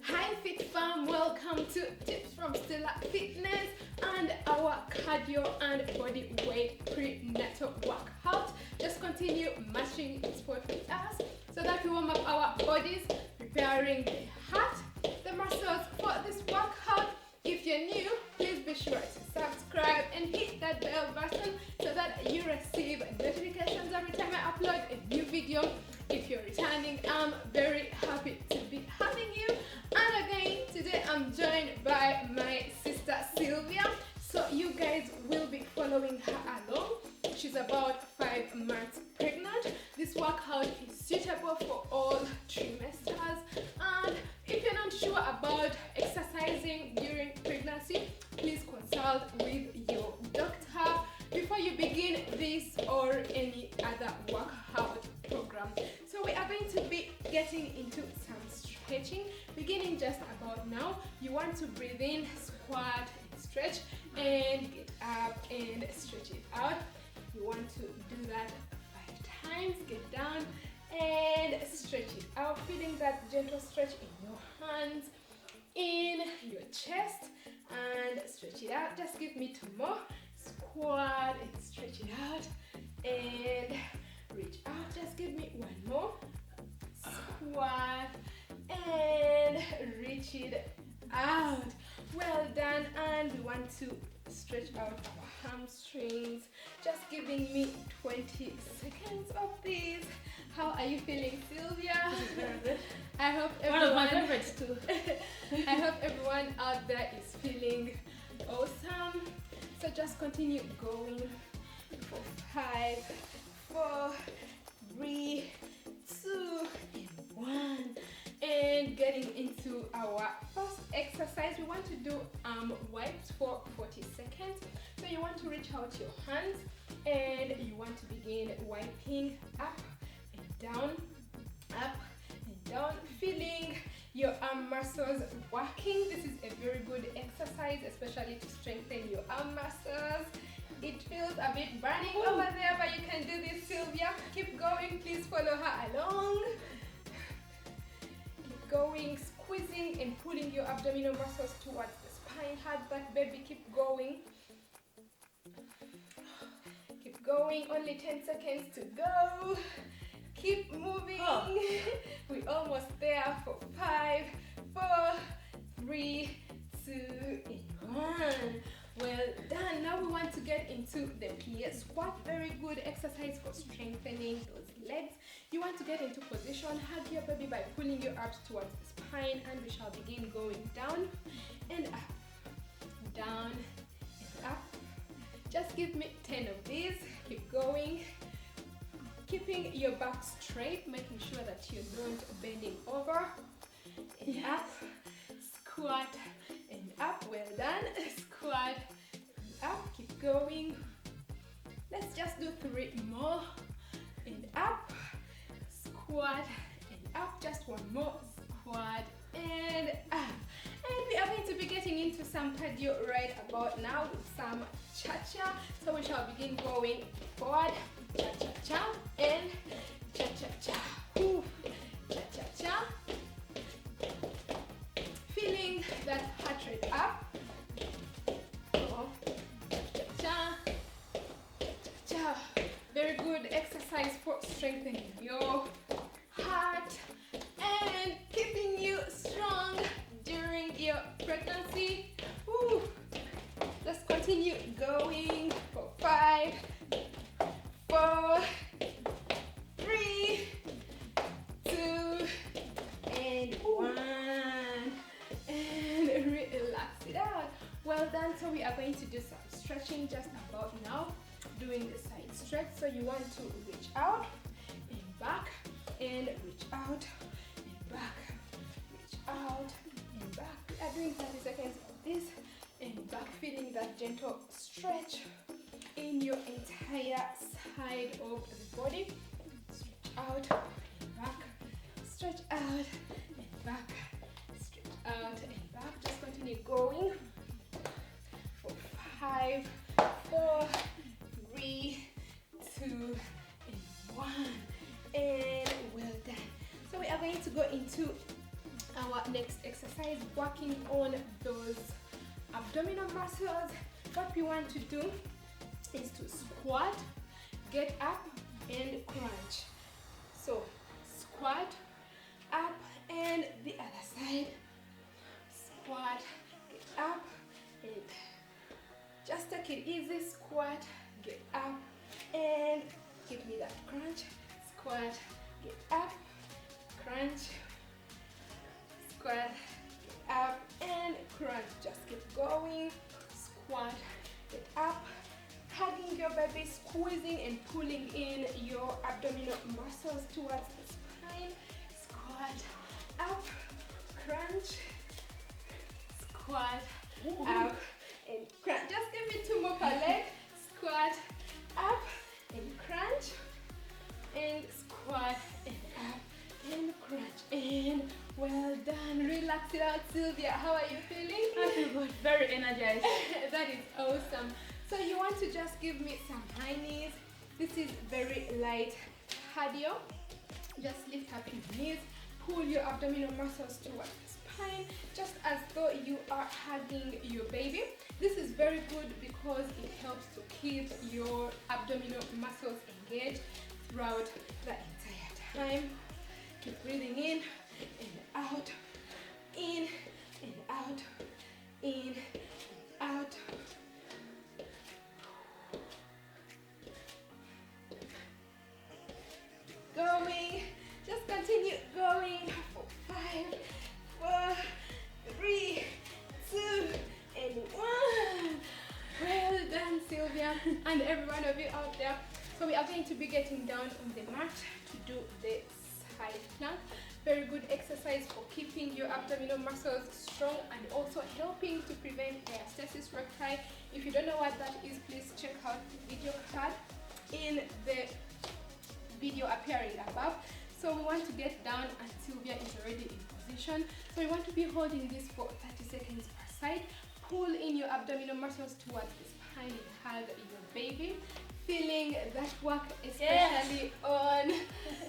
Hi Fit Fam, welcome to Tips from Stella Fitness and our cardio and body weight prenatal workout. Just continue matching sport with us so that we warm up our bodies, preparing the heart, the muscles for this workout. If you're new, please be sure to subscribe and hit that bell button so that you receive notifications every time I upload a new video. If you're returning, I'm very happy to be having you. And again, today I'm joined by my sister Sylvia. So you guys will be following her along. She's about 5 months pregnant. This workout is suitable for all trimesters. And if you're not sure about exercising during pregnancy, please consult with your doctor before you begin this or any other workout program. So we are going to be getting into some stretching, beginning just about now. You want to breathe in, squat, and stretch, and get up and stretch it out. You want to do that 5 times. Get down and stretch it out, feeling that gentle stretch in your hands, in your chest, and stretch it out. Just give me 2 more. Squat and stretch it out and reach out. Just give me 1 more. Squat and reach it out. Well done. And we want to stretch out our hamstrings. Just giving me 20 seconds of this. How are you feeling, Sylvia? I hope everyone, one of my favorites too. I hope everyone out there is feeling awesome. So just continue going for 5, 4, 3, 2, and 1. And getting into our first exercise, we want to do arm wipes for 40 seconds. So you want to reach out your hands and you want to begin wiping up and down, up and down, feeling your arm muscles working. This is a very good exercise, especially to strengthen your arm muscles. It feels a bit burning over there, but you can do this, Sylvia. Keep going, please follow her along. Keep going, squeezing and pulling your abdominal muscles towards the spine. Hard that, baby, keep going. Keep going, only 10 seconds to go. Keep moving. We're almost there for 5, 4, 3, 2, and 1. Well done. Now we want to get into the plie squat. Very good exercise for strengthening those legs. You want to get into position. Hug your baby by pulling your arms towards the spine, and we shall begin going down and up, down and up. Just give me 10 of these. Keep going. Keeping your back straight, making sure that you don't bending over. And up, squat and up. Well done. Squat and up. Keep going. Let's just do 3 more. And up, squat and up. Just 1 more. Squat and up. And we are going to be getting into some cardio right about now with some cha-cha. So we shall begin going forward. Cha-cha-cha and cha-cha-cha. Cha-cha-cha. Feeling that heart rate up. Cha-cha-cha. Cha-cha. Very good exercise for strengthening your heart and keeping you strong during your pregnancy. Woo. Let's continue going for 5, 4, 3, 2, and 1. And relax it out. Well done. So we are going to do some stretching just about now, doing the side stretch. So you want to reach out and back, and reach out and back, reach out and back. We are doing 30 seconds of this and back, feeling that gentle stretch in your entire side of the body. Stretch out and back, stretch out and back, stretch out and back. Just continue going for 5, 4, 3, 2, and 1. And well done. So we are going to go into our next exercise, working on those abdominal muscles. What we want to do is to squat, get up, and crunch. So squat, up, and the other side. Squat, get up, and just take it easy. Squat, get up, and give me that crunch. Squat, get up, crunch. Squat, get up, and crunch. Just keep going. Squat, get up, hugging your baby, squeezing and pulling in your abdominal muscles towards the spine. Squat, up, crunch. Squat, up, and crunch. Just give me 2 more per leg. Squat, up, and crunch. And squat, and up, and crunch. And well done. Relax it out, Sylvia. How are you feeling? I feel good. Very energized. That is awesome. So you want to just give me some high knees. This is very light cardio. Just lift up your knees. Pull your abdominal muscles towards the spine, just as though you are hugging your baby. This is very good because it helps to keep your abdominal muscles engaged throughout the entire time. Keep breathing in and out, in and out, in and out. Going, just continue going for 5, 4, 3, 2, and 1. Well done, Sylvia, and every one of you out there. So we are going to be getting down on the mat to do the side plank. Very good exercise for keeping your abdominal muscles strong and also helping to prevent diastasis recti. If you don't know what that is, please check out the video card in the video appearing above. So we want to get down and Sylvia is already in position. So we want to be holding this for 30 seconds per side. Pull in your abdominal muscles towards the spine and hug your baby. Feeling that work, especially on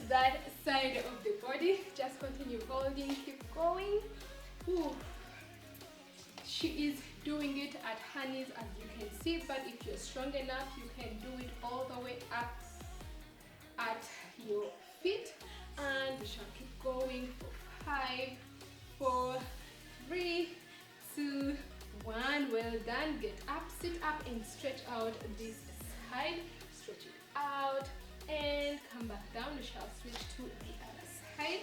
that side of the body. Just continue holding, keep going. Ooh. She is doing it at her knees, as you can see, but if you're strong enough, you can do it all the way up at your feet. And we shall keep going for 5, 4, 3, 2, 1. Well done. Get up, sit up, and stretch out this side. Stretch it out and come back down. We shall switch to the other side.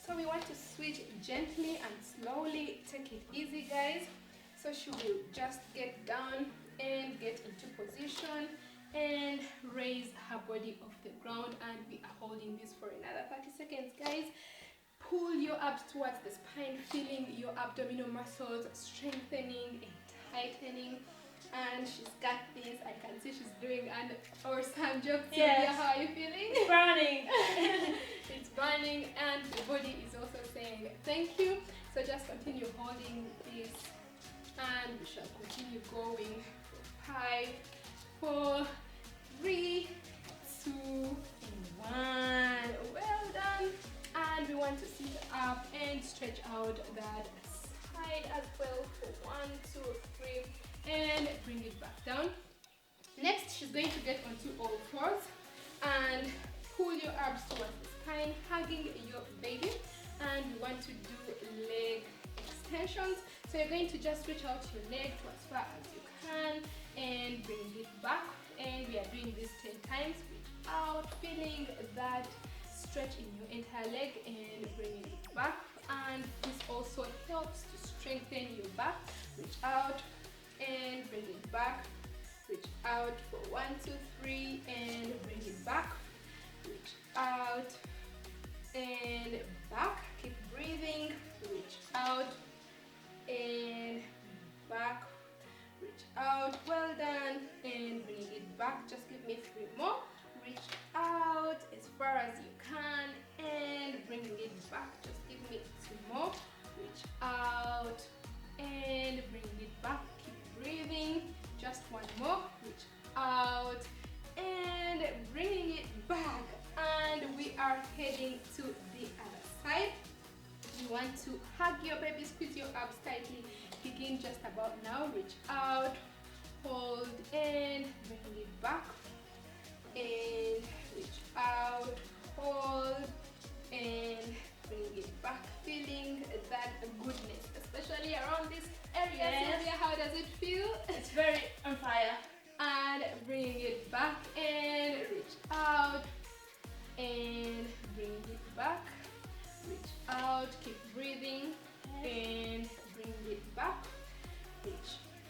So we want to switch gently and slowly. Take it easy, guys. So she will just get down and get into position and raise her body off the ground, and we are holding this for another 30 seconds, guys. Pull your abs towards the spine, feeling your abdominal muscles strengthening and tightening. And she's got this. I can see she's doing an awesome job. Yes. Sylvia, how are you feeling? It's burning. It's burning, and the body is also saying thank you. So just continue holding this, and we shall continue going for 5, 4, 3, 2, and 1. Well done. And we want to sit up and stretch out that side as well for 1, 2, 3, and bring it back down. Next, she's going to get onto all fours and pull your arms towards the spine, hugging your baby. And we want to do leg extensions. So you're going to just reach out your leg to as far as you can and bring it back. And we are doing this 10 times. Reach out, feeling that stretch in your entire leg and bringing it back. And this also helps to strengthen your back. Reach out and bring it back. Reach out for 1, 2, 3 and bring it back. Reach out and back. Keep breathing. Reach out and back. Reach out. Well done. And bring it back. Just give me 3 more. Reach out as far as you can and bring it back. Just give me 2 more. Reach out and bring it back. Keep breathing. Just 1 more. Reach out and bringing it back. And we are heading to the other side. You want to hug your baby, squeeze your abs tightly. Begin just about now. Reach out, hold, and bring it back. And reach out, hold, and bring it back. Feeling that goodness, especially around this area. Yes. Sylvia, how does it feel? It's very on fire. And bring it back and reach out and bring it back. Reach out, keep breathing and bring it back. Reach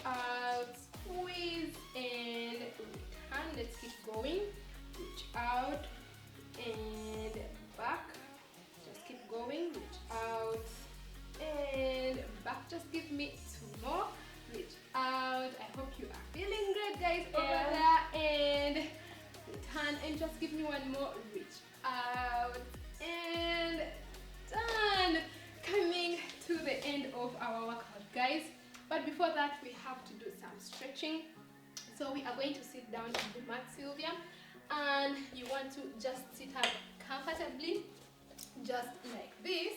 out, squeeze and return. Let's keep going. Reach out and back. Just keep going. Reach out and back. Just give me 2 more. Reach out. I hope you are feeling great, guys, over there. And return and just give me 1 more. Reach out and done. Coming to the end of our workout, guys. But before that, we have to do some stretching. So we are going to sit down on the mat, Sylvia, and you want to just sit up comfortably, just like this.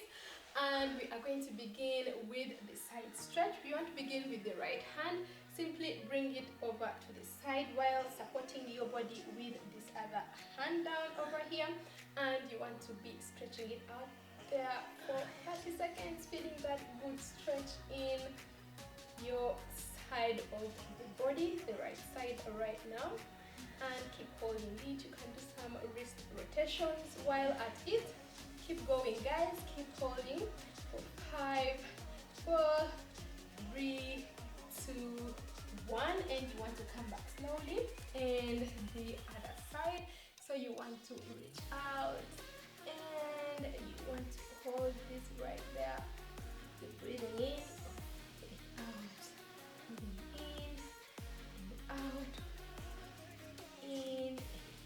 And we are going to begin with the side stretch. We want to begin with the right hand. Simply bring it over to the side while supporting your body with this other hand down over here. And you want to be stretching it out there for 30 seconds, feeling that good stretch in your side of the body, the right side right now. And keep holding it. You can do some wrist rotations while at it. Keep going, guys. Keep holding for 5, 4, 3, 2, 1. And you want to come back slowly. And the other side. So you want to reach out and you want to hold this right there. Keep breathing in, out, breathing in, out, in,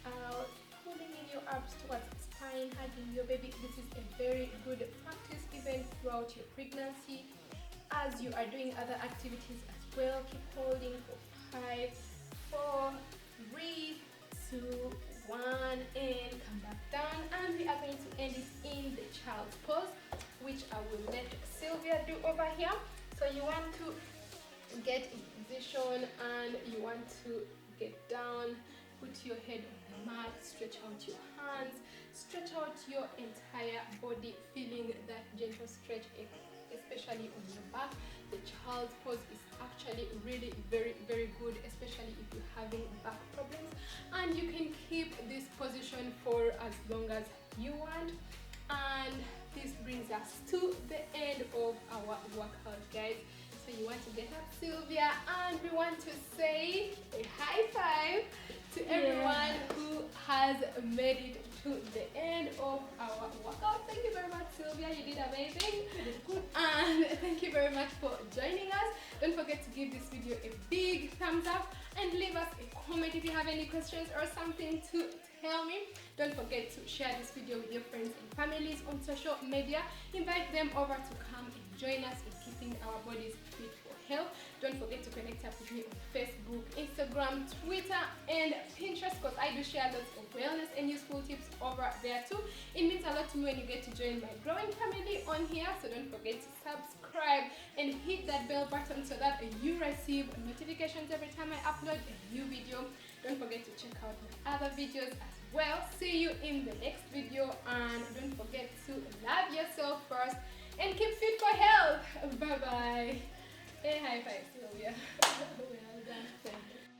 out. Pulling in your abs towards the spine, hugging your baby. This is a very good practice even throughout your pregnancy. As you are doing other activities as well, keep holding for 5, 4, 3, 2, 1, and come back down. And we are going to end it in the child's pose, which I will let Sylvia do over here. So you want to get in position and you want to get down, put your head on the mat, stretch out your hands, stretch out your entire body, feeling that gentle stretch, especially on your back. The child's pose is actually really very good, especially if you're having back problems, and you can keep this position for as long as you want. And this brings us to the end of our workout, guys. So you want to get up, Sylvia, and we want to say a high five to everyone who has made it to the end of our workout. Thank you very much, Sylvia. You did amazing. And thank you very much for joining us. Don't forget to give this video a big thumbs up and leave us a comment if you have any questions or something to tell me. Don't forget to share this video with your friends and families on social media. Invite them over to come and join us in keeping our bodies fit for health. Don't forget to connect up with me on Facebook, Instagram, Twitter, and Pinterest, because I do share lots of wellness and useful tips over there too. It means a lot to me when you get to join my growing family on here. So don't forget to subscribe and hit that bell button so that you receive notifications every time I upload a new video. Don't forget to check out my other videos as well. See you in the next video, and don't forget to love yourself first and keep fit for health. Bye bye. Hey, high five, Sylvia. Well done. Thank you.